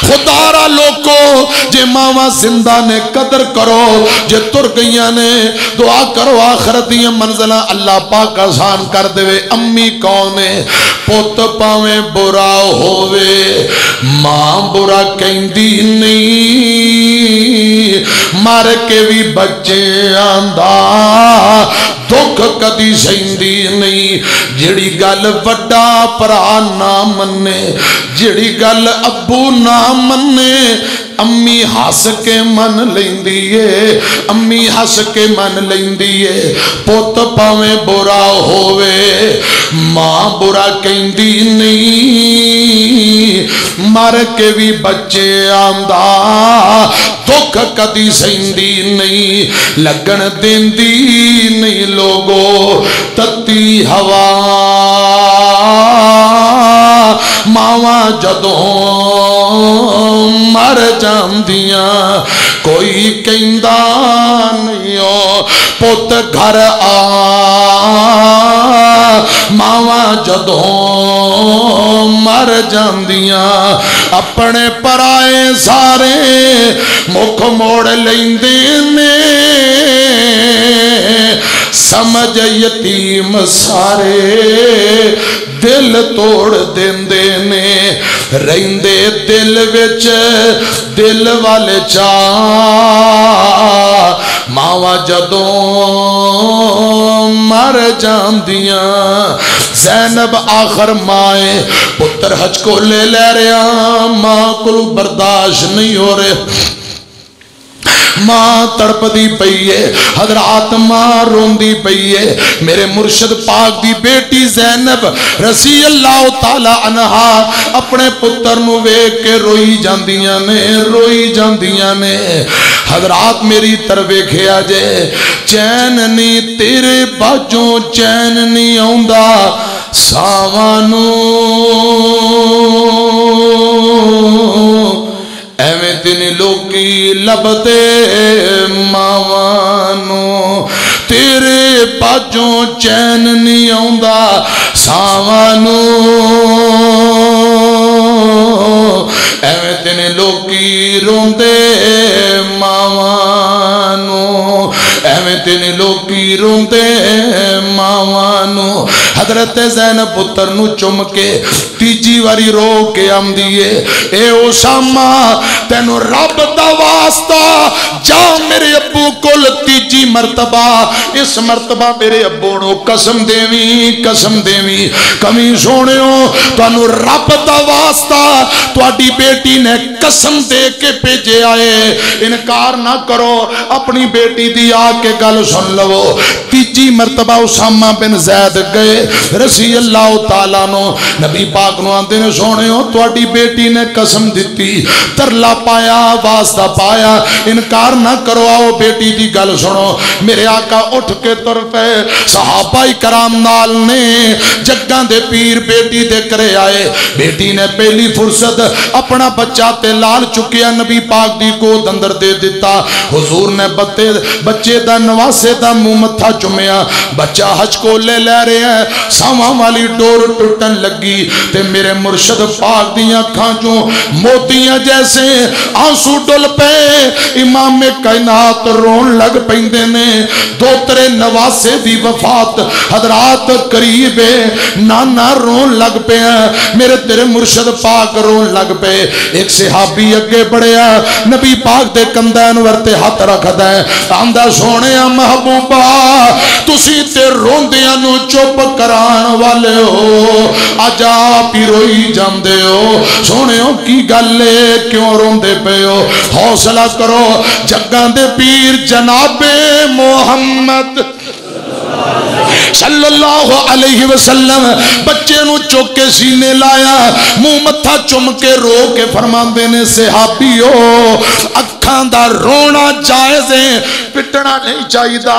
خدا را لوکو جے ماما زندہ نے قدر کرو جے تر گئیاں نے دعا کرو آخرت دیاں منزلہ اللہ پاک آسان کر دے امی کون ہے پوت پاویں برا ہووے ماں برا کہندی نہیں مار کے بھی بچے آندہ دکھ کدی سہندی نہیں جڑی گل وڈا پرا نہ منے جڑی گل ابو نہ منے امی ہس کے من لیندی ہے امی ہس کے من لیندی ہے پوت پاویں برا ہووے ماں برا کہندی نہیں مر کے بھی بچے آندہ دکھ کدی سہندی نہیں لگن دیندی نہیں لوگو تتی ہوا ماواں جدوں مر جاندیاں کوئی کہندا نہیں ہو پوت گھر آ ماواں جدوں مر جاندیاں اپنے پرائے سارے مکھ موڑ لیندے نے سمجھ یتیم سارے دل توڑ دیندے نے رہندے دل وچ دل والے چاہ ماواں جدوں مر جاندیاں زینب آخر مائیں پتر حج کو لے رہا ماں کو برداشت نہیں ہو رہے ماں تڑپ دی پئیے حضرات ماں رون دی پئیے میرے مرشد پاک دی بیٹی زینب رضی اللہ تعالی عنہا اپنے پتر نو ویکھ کے روئی جاندیاں نے حضرات میری طرف ویکھیا جے چین نہیں تیرے باجوں چین نہیں آوندا ساوانو ایویں تینی لوکی لبتے ماوانو تیرے باجوں چین نہیں آوندا ساوانو ایویں تینے لوکی روندے ماوانو ایویں تینے لوکی روندے ماوانو حضرت زینب پتر نو چم کے تیجی واری رو کے آم دیئے اے اسامہ تینو رب دا واسطہ جا میرے ابو کل تیجی مرتبہ اس مرتبہ میرے ابو نو قسم دیویں کمی سونے ہو تینو رب دا واسطہ تواڈی بیٹی نے قسم دے کے بھیجے آئے انکار نہ کرو اپنی بیٹی دی آ کے گل سن لو تیجی مرتبہ اسامہ بن زید گئے رضی اللہ تعالیٰ نو نبی پاک نو آندے نے سونے ہو تواڈی بیٹی نے قسم دیتی ترلا پایا واسطہ پایا انکار نہ کرو آؤ بیٹی دی گل سنو میرے آقا اٹھ کے تر پے صحابہ کرام نال نے جگاں دے پیر بیٹی دے کرے آئے بیٹی نے پہلی فرصت اپنا بچہ تے لال چکیا نبی پاک دی گود اندر دے دیتا حضور نے بچے دا نواسے دا منہ متھا چمیا بچہ حج کو لے رہے ہیں ساواں والی ڈور ٹوٹن لگی تے میرے مرشد پاک دیاں کھانچوں موتیاں جیسے آنسو ڈل پے امام کائنات رون لگ پیندے نے دوترے نواسے دی وفات حضرات قریبے نانا رون لگ پے میرے تیرے مرشد پاک رون لگ پے ایک صحابی اگے بڑھیا نبی پاک دے کندین ورتے ہاتھ رکھ دیں آندہ سونے محبوبہ تسی تے روندیاں نو چپ کران والے ہو آجا پی روئی جام دے ہو سونے ہو کی گلے کیوں روندے پہ ہو حوصلہ کرو جگاں دے پیر جناب محمد صلی اللہ علیہ وسلم بچے نو چوکے سینے لایا منہ متھا چم کے رو کے فرماندے نے صحابیو اکھاں دا رونا جائز ہے پٹنا نہیں چاہیدا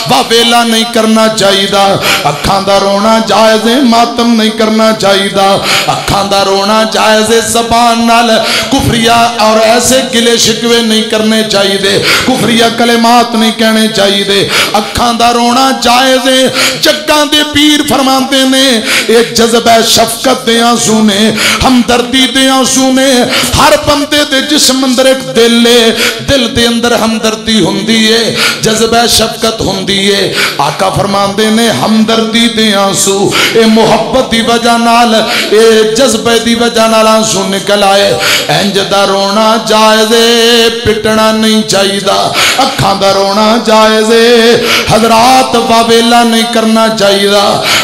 واویلا نہیں کرنا چاہیدا اکھاں دا رونا جائز ہے ماتم نہیں کرنا چاہیدا اکھاں دا رونا جائز ہے زبان نال کفریہ اور ایسے گلے شکوے نہیں کرنے چاہیدے کفریہ کلمات نہیں کہنے چاہیدے اکھاں دا رونا جائز ہے جگاں دے پیر فرماتے نے ایک جذبہ شفقت دے آنسو نے ہمدردی دے آنسو نے ہر بندے دے جسم اندر ایک دل لے دل دے اندر ہمدردی ہوندی ہے جذبہ شفقت ہوندی ہے آقا فرماتے نے ہمدردی دے آنسو اے محبت دی وجہ نال اے جذبہ دی وجہ نال آنسو نکل آئے انج دا رونا جائز ہے پٹنا نہیں چاہیدا اکھاں دا رونا جائز ہے حضرات واویلا نہیں کرنا چاہیے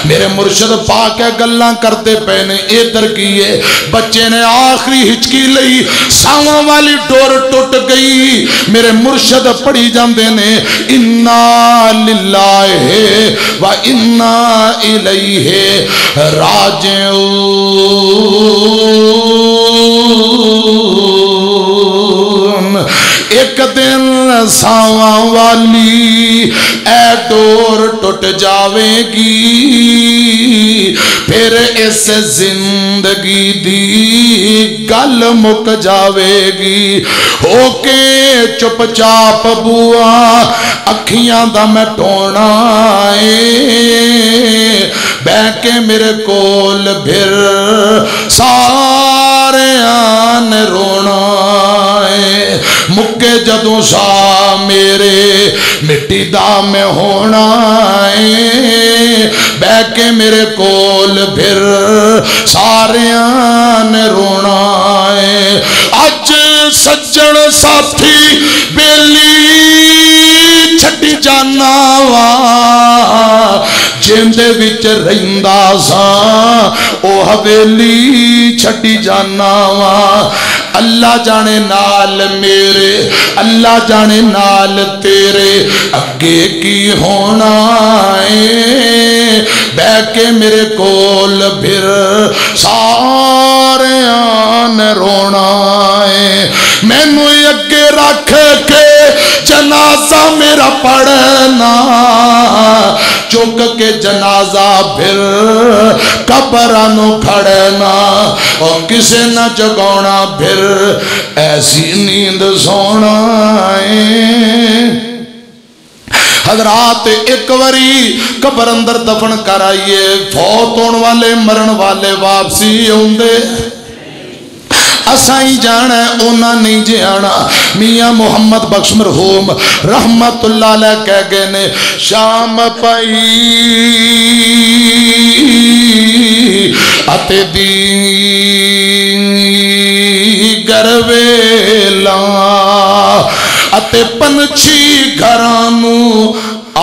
میرے مرشد پاک ہے گلاں کرتے پہنے ادھر کیے بچے نے آخری ہچکی لئی ساواں والی ڈور ٹوٹ گئی میرے مرشد پڑھی جاندے نے انا للہ و انا الیہ راجعون ایک دن ساواں والی اے ڈور ٹوٹ جاوے گی پھر اس زندگی دی گل مک جاوے گی ہو کے چپ چاپ بوا اکھیاں دا میں ٹونا بہ کے میرے کول پھر سارے آن رونا مکے جدوں سا میرے مٹی دا میں ہونا بہ کے میرے کول پھر ساریاں نے رونا اج سجن ساتھی بیلی چھٹی جانا وا جیندے وچ رہندا سا او حویلی چھٹی جانا وا اللہ جانے نال میرے اللہ جانے نال تیرے اگے کی ہونا بہ کے میرے کول پھر سارے آن رونا میں نو اگے رکھ کے جنازہ میرا پڑھنا چک کے جنازہ پھر قبرانو کھڑنا اور کسے نہ جگونا پھر ایسی نیند سونا حضرات ایک وری قبر اندر دفن کر آئیے فوت ہون والے مرن والے واپسی ہوندے اساں ہی جانا ہے انہاں نہیں جانا میاں محمد بخش مرحوم رحمت اللہ علیہ کہہ گئے نے شام پائی اتے دی گرویلا اتے پنچھی گھرانو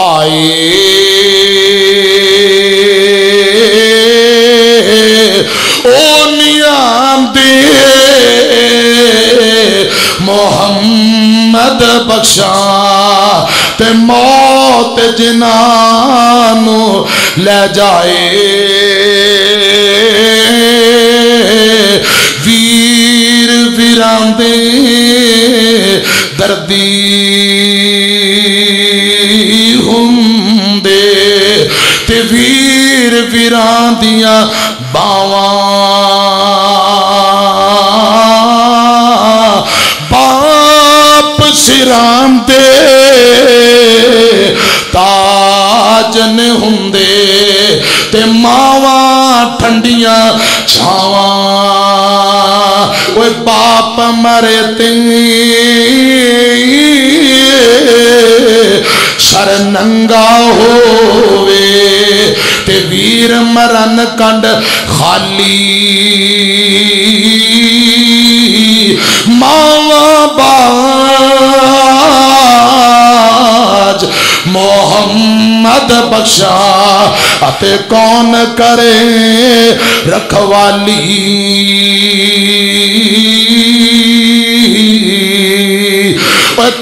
آئے محمد بخشا تے موت جنانو لے جائے ویر ویران دے دردی ہندے تے ویر ویران دیا باواں سرام دے تاجن ہندے تے ماواں ٹھنڈیاں چھاواں وہ باپ مرے تے سر ننگا ہووے تے ویر مرن کنڈ خالی ماواں باج محمد بخشا اتے کون کرے رکھوالی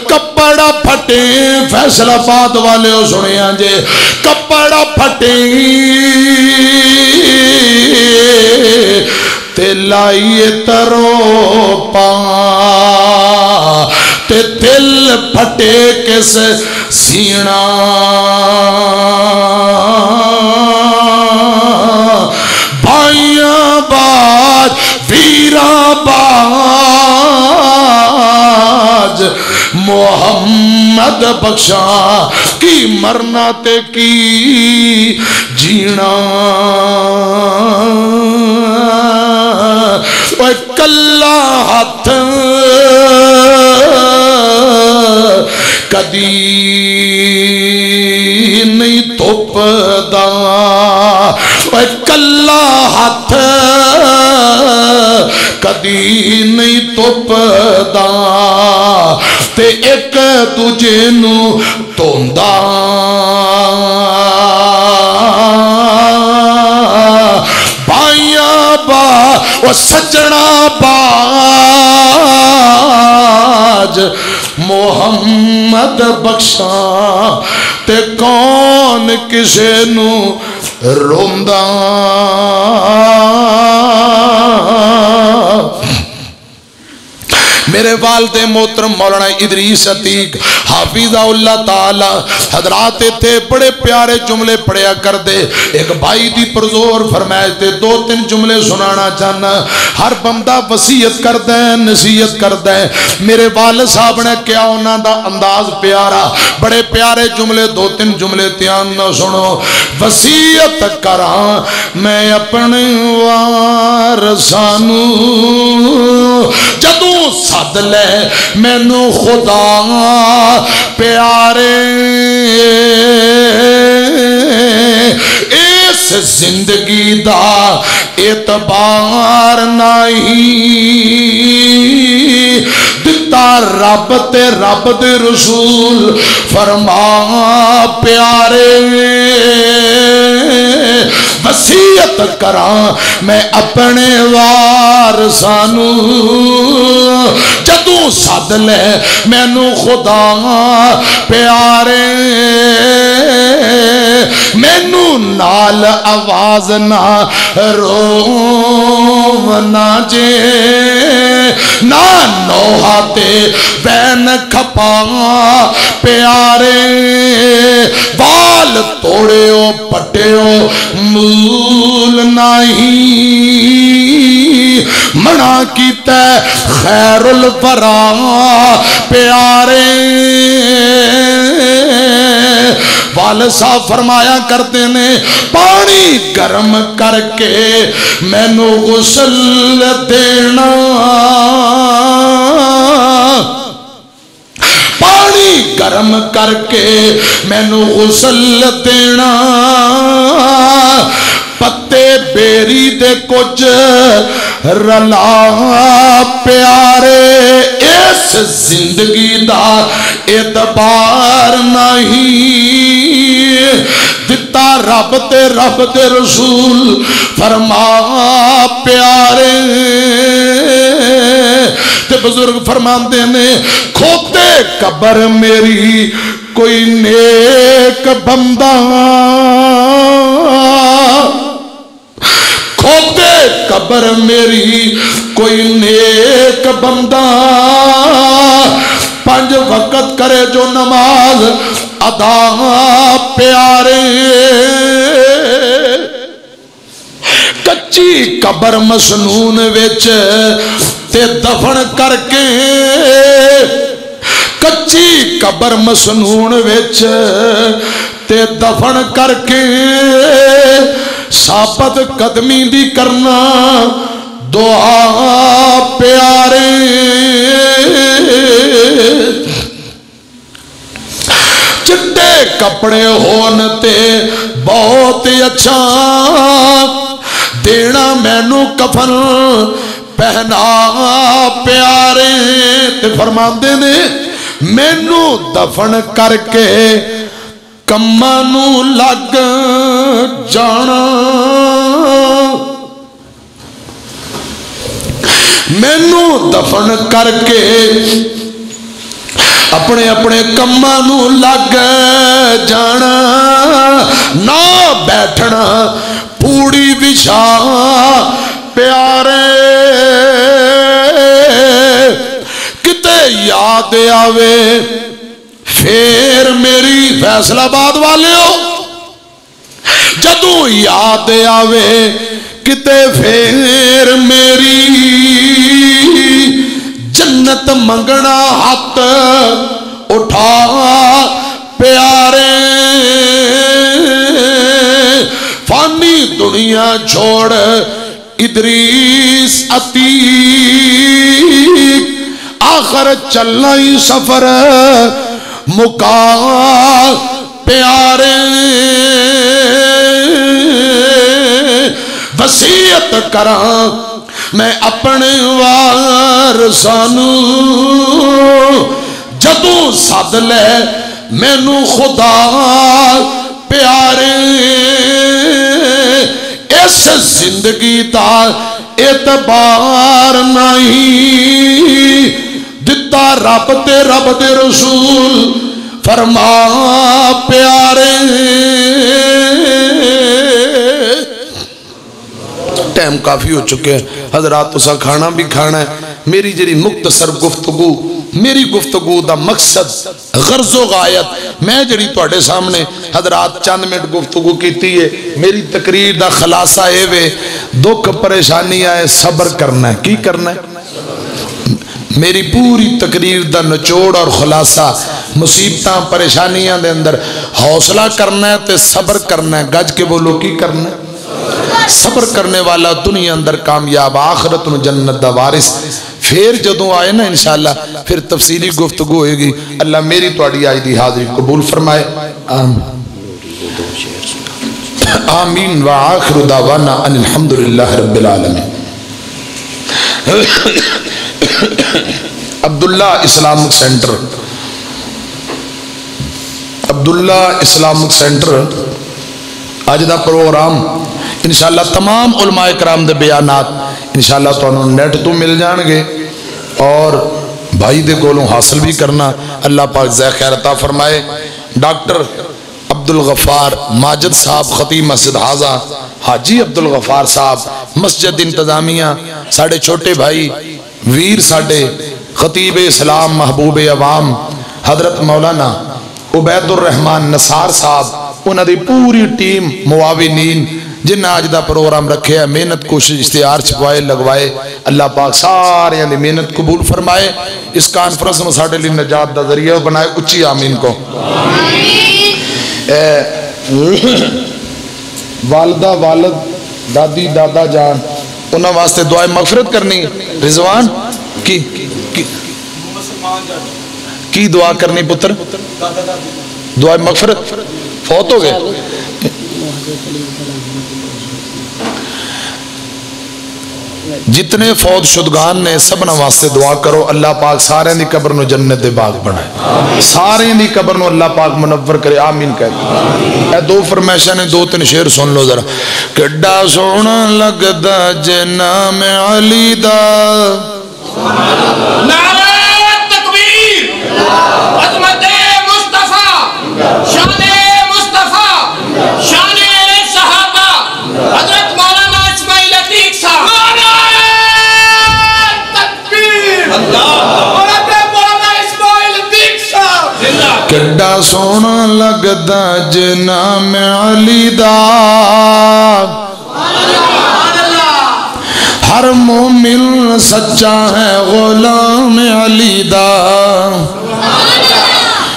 کپڑا پھٹے فیصلہ آباد والے ہو سنے آنجے کپڑا پھٹے تے لائیے ترو پا تے دل پھٹے کس سینا بھائیاں باج ویراں باج محمد بخشا کی مرنا تے کی جینا اوہ کلا ہاتھ کدی نہیں توپ دا اوہ کلا ہاتھ کدی نہیں توپ دا تے ایک تجھے نو توندہ بھائیاں با وہ سجنا باج محمد بخشا تے کون کسے نو روندہ میرے والد محترم مولانا ادریس عتیق حافظہ اللہ تعالی حضرات تھے بڑے پیارے جملے پڑھیا کر دے ایک بھائی دی پرزور فرمائے تھے دو تین جملے سنانا چاہنا ہر بندہ وصیت کر دیں نصیحت کر دیں میرے والد صاحب نے کیا انہاں دا انداز پیارا بڑے پیارے جملے دو تین جملے تیان نہ سنو وصیت کراں میں اپنے وارثانو جدوں سد لے مینو خدا پیارے اس زندگی دا اعتبار نہیں دتا رب تے رب دے رسول فرما پیارے وصیت کراں میں اپنے وارثانو جدوں سد لے مینو خدا پیارے مینو نال آواز نہ رونا جے نہ نوحہ تے بین کھپا پیارے بال توڑے ہو پٹے ہو مول نہیں منع کیتا خیر الورا پیارے والد صاحب فرمایا کرتے نے پانی گرم کر کے مینو غسل دینا، پانی گرم کر کے مینو غسل دینا، پتے بیری دے کچھ رلا پیارے، اس زندگی دا اعتبار نہیں، دتا رب تے رسول فرما پیارے۔ تے بزرگ فرماندے نے کھوتے قبر میری کوئی نیک بندہ، کھوتے قبر میری کوئی نیک بندہ، 5 وقت کرے جو نماز ادا پیارے، کچی قبر مسنون وچ تے دفن کر کے، کچی قبر مسنون وچ تے دفن کر کے، ثابت قدمی دی کرنا دعا پیارے، چٹے کپڑے ہون تے بہت اچھا، دینا مینو کفن پہنا پیارے، تے فرماندے نے مینو دفن کر کے کماں نو لگ جانا، مینو دفن کر کے اپنے اپنے کماں نو لگ جانا، نہ بیٹھنا پوڑی بچھا پیارے، کتے یاد آوے پھر میری فیصلہ باد والے ہو، جدوں یاد آوے کتے پھر میری، جنت منگنا ہاتھ اٹھا پیارے، فانی دنیا چھوڑ ادریس عتیق، آخر چلنا ہی سفر مکا پیارے، وصیت کراں میں اپنے وارثانو، جدوں سد لے مینو خدا پیارے، اس زندگی دا اعتبار نہیں، دتا رب تے رسول فرما پیارے۔ ٹائم کافی ہو چکے ہیں حضرات، تسا کھانا بھی کھانا ہے، میری جری مختصر گفتگو، میری گفتگو دا مقصد غرض و غایت، میں جڑی تواڈے سامنے حضرات چند منٹ گفتگو کیتی ہے، میری تقریر دا خلاصہ اے وے، دکھ پریشانی آئے صبر کرنا ہے، کی کرنا ہے؟ میری پوری تقریر دا نچوڑ اور خلاصہ مصیبتاں پریشانیاں دے اندر حوصلہ کرنا ہے تے صبر کرنا ہے، گج کے بولو کی کرنا ہے؟ صبر کرنے والا دنیا اندر کامیاب، آخرت میں جنت دا وارث۔ پھر جدوں آئے نا انشاءاللہ پھر تفصیلی گفتگو ہوئے گی، اللہ میری توڑی آئی دی حاضری قبول فرمائے، آمین وآخر دعوانا ان الحمدللہ رب العالمین۔ عبداللہ اسلامک سینٹر، عبداللہ اسلامک سینٹر آج دا پروگرام انشاءاللہ تمام علماء کرام دے بیانات انشاءاللہ تو انہوں نیٹ تو مل جان گے اور بھائی دے گولوں حاصل بھی کرنا، اللہ پاک زی خیر عطا فرمائے۔ ڈاکٹر عبدالغفار ماجد صاحب خطیب مسجد حاضہ، حاجی عبدالغفار صاحب مسجد انتظامیہ، ساڑھے چھوٹے بھائی ویر ساڑھے خطیب اسلام محبوب عوام حضرت مولانا عبید الرحمن نصار صاحب، انہاں دی پوری ٹیم معاونین جن آج دا پروگرام رکھے ہیں، محنت کوشش اشتہار چھپوائے لگوائے، اللہ پاک سارے یعنی محنت قبول فرمائے، اس کانفرنس میں ساڑھے لی نجات دا ذریعہ بنائے، اچھی آمین کو والدہ والد دادی دادا جان انہاں واسطے دعائے مغفرت کرنی رضوان کی دعا کرنی پتر دعائے مغفرت فوت ہو گئے جتنے فوت شدگان نے سبنا واسطے دعا کرو اللہ پاک سارے دی قبر نو جنت دے باغ بنائے سارے دی قبر نو اللہ پاک منور کرے آمین کہتے اے دو فرمائشہ نے دو تین شعر سن لو ذرا کڈا سونا لگدا جنام علی دا نعرہ تکبیر عظمت مصطفیٰ شان مصطفیٰ شان صحابہ حضرت مولانا اسماعیل عتیق صاحب کڈا سونا لگدا جنام علی دا ہر مومن سچا ہے غلام علی دا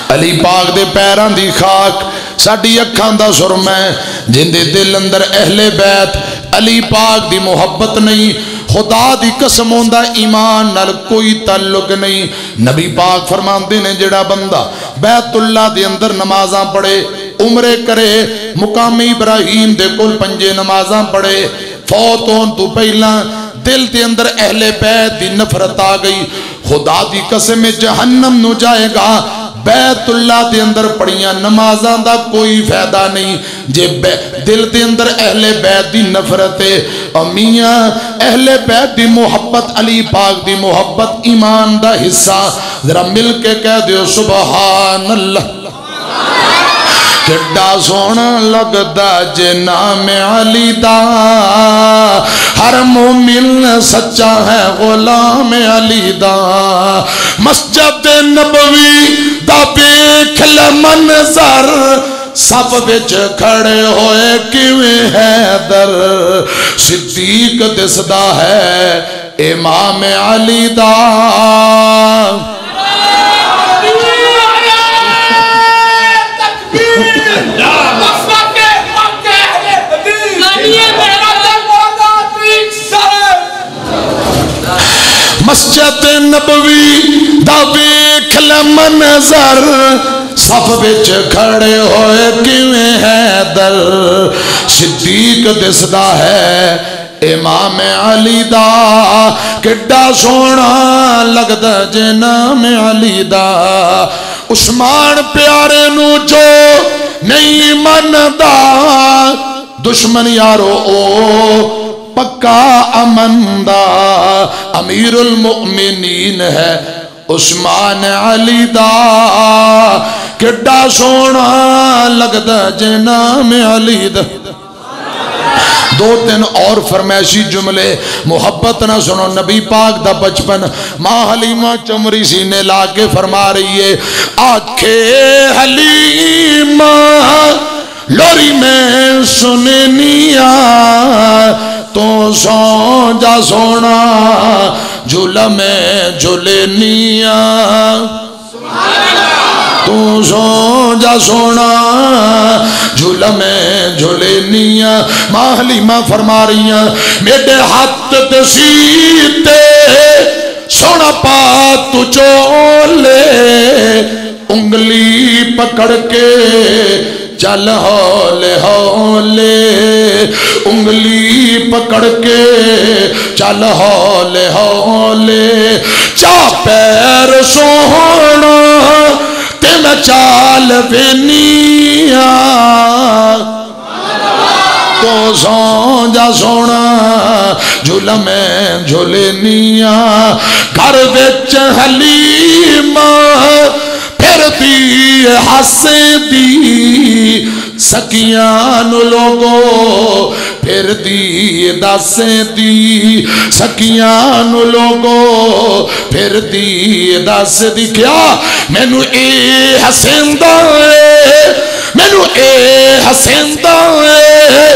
علی پاک دے پیران دی خاک ساڑی اکھان دا سرمے جن دے دل اندر اہل بیت علی پاک دی محبت نہیں خدا دی قسم ہوندہ ایمان نال کوئی تعلق نہیں نبی پاک فرماندے نے جڑا بندہ بیت اللہ دے اندر نمازاں پڑھے عمرے کرے مقام ابراہیم دے کل پنجے نمازاں پڑھے فوت ہون تو پہلا دل دے اندر اہل بیت دی نفرت آ گئی خدا دی قسم جہنم نو جائے گا بیت اللہ دے اندر پڑھیاں نمازاں دا کوئی فائدہ نہیں جے دل دے اندر اہل بیت دی نفرت ہے امیاں اہل بیت دی محبت علی پاک دی محبت ایمان دا حصہ ذرا مل کے کہہ دیو سبحان اللہ کڈا سونا لگدا جنام علی دا ہر مومن سچا ہے غلام علی دا مسجد نبوی دا بیکھ منظر سب وچ کھڑے ہوئے کیویں حیدر صدیق دسدا ہے امام علی دا مسجد نبوی دا ویکھ لے منظر صف وچ کھڑے ہوئے کیویں حیدر صدیق دسدا ہے امام علی دا کڈا سونا لگدا جنام علی دا عثمان پیارے نو جو نہیں مندا دشمن یارو او پکا امن دا امیر المؤمنین ہے عثمان علی دا کڈا سونا لگدا جنام علی دا دو تین اور فرمائشی جملے محبت نہ سنو نبی پاک دا بچپن ماں حلیمہ چمری سینے لا کے فرما رہی ہے آنکھے حلیمہ لوری میں سننیا تو سو جا سونا جھولا میں جھولنیا تو سو جا سونا جھولا میں جھولنیا ماں حلیمہ فرما رہی ہیں میرے ہاتھ تسیتے سونا پا تو چولے انگلی پکڑ کے چل ہولے ہولے انگلی پکڑ کے چل ہولے ہولے چا پیر سونا تے میں چال بینیا تو سو جا سونا جھولا میں جھولنیا گھر وچ حلیمہ پھرتی ہسے دی سکیان لوگو پھر دی دسے دی سکیان لوگو پھر دی دس دی کیا مینو اے حسندہ ہے مینو اے حسندہ ہے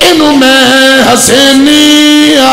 انو میں حسینیا